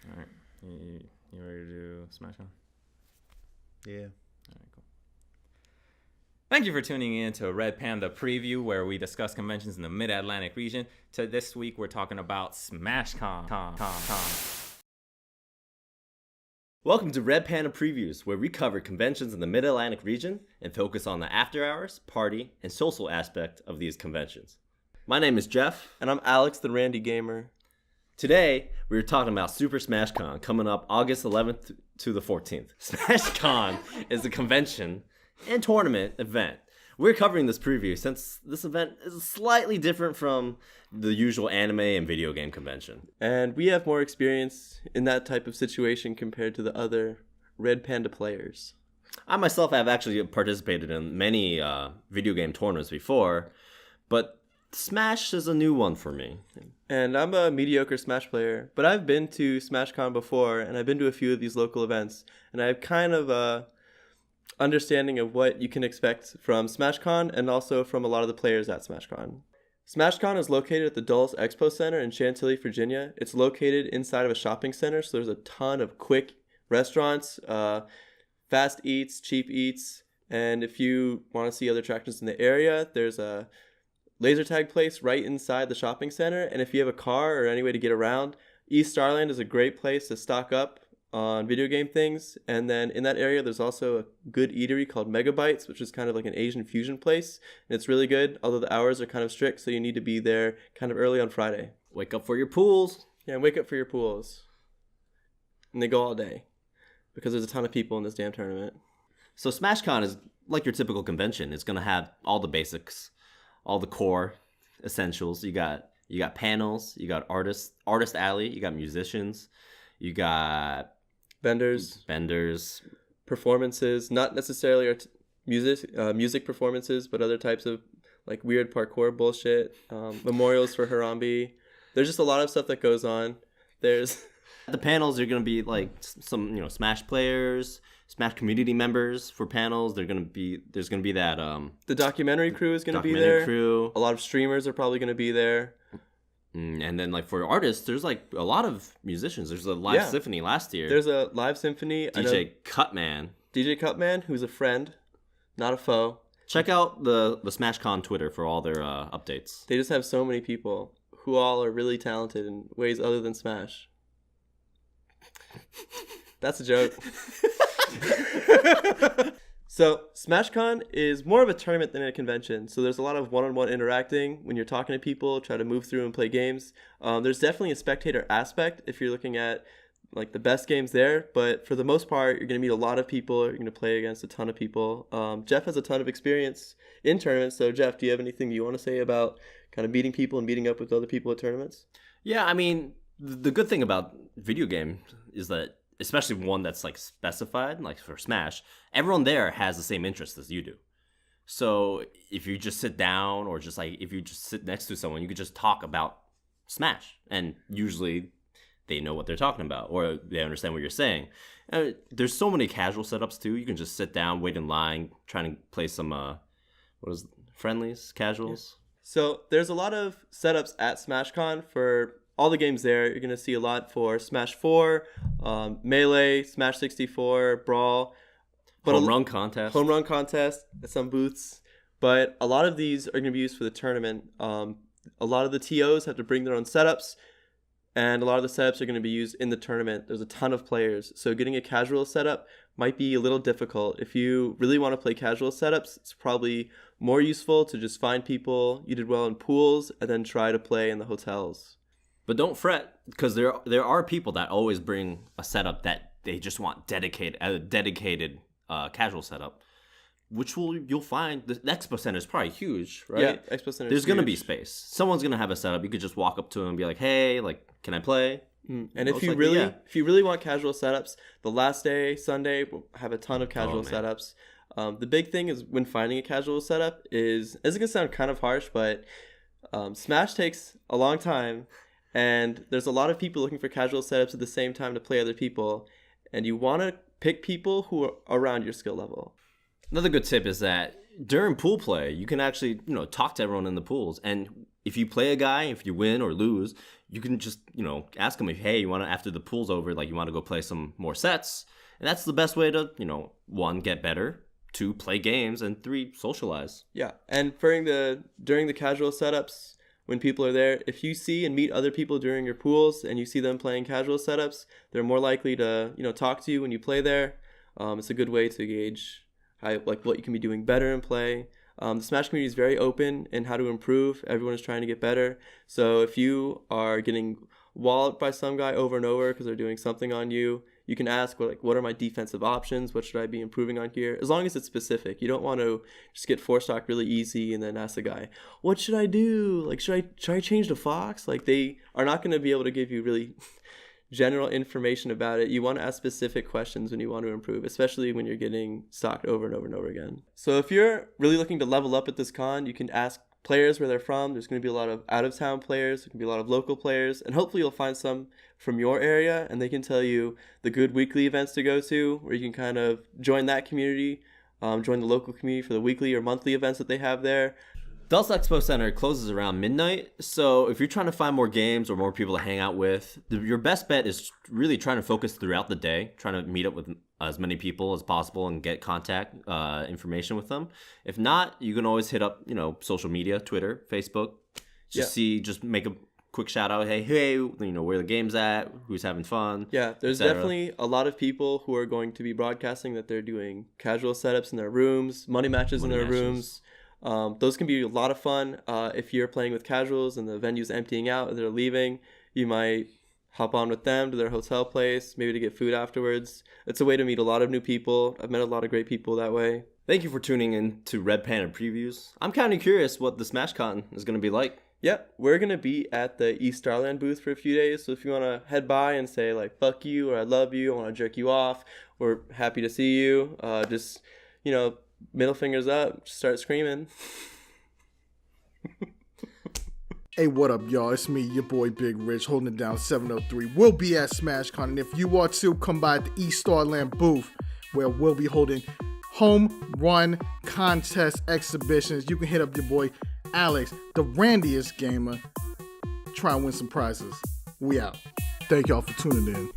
All right. You ready to do Smash On? Yeah. All right, cool. Thank you for tuning in to Red Panda Preview, where we discuss conventions in the Mid-Atlantic region. This week, we're talking about SmashCon. Welcome to Red Panda Previews, where we cover conventions in the Mid-Atlantic region and focus on the after-hours, party, and social aspect of these conventions. My name is Jeff. And I'm Alex, the Randy Gamer. Today, we're talking about Super Smash Con coming up August 11th to the 14th. Smash Con is a convention and tournament event. We're covering this preview since this event is slightly different from the usual anime and video game convention. And we have more experience in that type of situation compared to the other Red Panda players. I myself have actually participated in many video game tournaments before, but Smash is a new one for me. And I'm a mediocre Smash player, but I've been to SmashCon before, and I've been to a few of these local events, and I have kind of a understanding of what you can expect from SmashCon and also from a lot of the players at SmashCon. SmashCon is located at the Dulles Expo Center in Chantilly, Virginia. It's located inside of a shopping center, so there's a ton of quick restaurants, fast eats, cheap eats, and if you want to see other attractions in the area, there's a laser tag place right inside the shopping center, and if you have a car or any way to get around, East Starland is a great place to stock up on video game things. And then in that area there's also a good eatery called Megabytes, which is kind of like an Asian fusion place, and it's really good, although the hours are kind of strict, so you need to be there kind of early on Friday. Wake up for your pools. Yeah, and wake up for your pools. And they go all day because there's a ton of people in this damn tournament. So SmashCon is like your typical convention. It's going to have all the basics, all the core essentials. You got panels, you got artist alley, you got musicians, you got vendors, performances, not necessarily music performances, but other types of like weird parkour bullshit, memorials for Harambe. There's just a lot of stuff that goes on. There's the panels are going to be like some, Smash players, Smash community members for panels. There's going to be that the documentary crew is going to be there. A lot of streamers are probably going to be there. And then, like, for artists, there's, like, a lot of musicians. There's a live symphony last year. There's a live symphony. DJ Cutman, who's a friend, not a foe. Check out the SmashCon Twitter for all their updates. They just have so many people who all are really talented in ways other than Smash. That's a joke. So, SmashCon is more of a tournament than a convention. So there's a lot of one-on-one interacting when you're talking to people, try to move through and play games. There's definitely a spectator aspect if you're looking at like the best games there. But for the most part, you're going to meet a lot of people. You're going to play against a ton of people. Jeff has a ton of experience in tournaments. So, Jeff, do you have anything you want to say about kind of meeting people and meeting up with other people at tournaments? Yeah, I mean, the good thing about video game is that, especially one that's like specified, like for Smash, everyone there has the same interests as you do. So if you just sit down, or just like if you just sit next to someone, you could just talk about Smash, and usually they know what they're talking about, or they understand what you're saying. And there's so many casual setups too. You can just sit down, wait in line, trying to play some friendlies, casuals. Yeah. So there's a lot of setups at SmashCon for all the games there. You're going to see a lot for Smash 4, Melee, Smash 64, Brawl. Home run contest at some booths. But a lot of these are going to be used for the tournament. A lot of the TOs have to bring their own setups, and a lot of the setups are going to be used in the tournament. There's a ton of players, so getting a casual setup might be a little difficult. If you really want to play casual setups, it's probably more useful to just find people you did well in pools and then try to play in the hotels. But don't fret, because there are people that always bring a setup that they just want dedicated casual setup, which you'll find the Expo Center is probably huge, right? Yeah, Expo Center. There's gonna be space. Someone's gonna have a setup. You could just walk up to them and be like, "Hey, like, can I play?" And if you really want casual setups, the last day, Sunday, we'll have a ton of casual setups. The big thing is when finding a casual setup is, it's gonna sound kind of harsh, but Smash takes a long time. And there's a lot of people looking for casual setups at the same time to play other people. And you want to pick people who are around your skill level. Another good tip is that during pool play, you can actually, talk to everyone in the pools. And if you play a guy, if you win or lose, you can just, ask him if, hey, you want to, after the pool's over, like, you want to go play some more sets. And that's the best way to, 1, get better, 2, play games, and 3, socialize. Yeah, and during the casual setups, when people are there, if you see and meet other people during your pools and you see them playing casual setups, they're more likely to, talk to you when you play there. It's a good way to gauge what you can be doing better in play. The Smash community is very open in how to improve. Everyone is trying to get better. So if you are getting walloped by some guy over and over because they're doing something on you, you can ask, what are my defensive options? What should I be improving on here? As long as it's specific. You don't want to just get 4-stock really easy and then ask the guy, what should I do? Like, should I change to Fox? Like, they are not going to be able to give you really general information about it. You want to ask specific questions when you want to improve, especially when you're getting stocked over and over and over again. So if you're really looking to level up at this con, you can ask players where they're from. There's going to be a lot of out-of-town players. There can be a lot of local players, and hopefully you'll find some from your area, and they can tell you the good weekly events to go to, where you can kind of join that community, join the local community for the weekly or monthly events that they have there. Dulles Expo Center closes around midnight, so if you're trying to find more games or more people to hang out with, your best bet is really trying to focus throughout the day, trying to meet up with as many people as possible and get contact information with them. If not, you can always hit up, social media, Twitter, Facebook, just make a quick shout out, hey, where the game's at, who's having fun. Yeah, there's definitely a lot of people who are going to be broadcasting that they're doing casual setups in their rooms, money matches in their rooms. Those can be a lot of fun. If you're playing with casuals and the venue's emptying out and they're leaving, you might hop on with them to their hotel place, maybe to get food afterwards. It's a way to meet a lot of new people. I've met a lot of great people that way. Thank you for tuning in to Red Panda Previews. I'm kind of curious what the SmashCon is going to be like. Yep, we're going to be at the East Starland booth for a few days, so if you want to head by and say, fuck you, or I love you, I want to jerk you off, we're happy to see you. Just, middle fingers up, start screaming. Hey, what up, y'all? It's me, your boy Big Rich, holding it down 703. We'll be at SmashCon, and if you are too, come by at the East Starland booth, where we'll be holding home run contest exhibitions. You can hit up your boy Alex, the randiest gamer. Try and win some prizes. We out. Thank y'all for tuning in.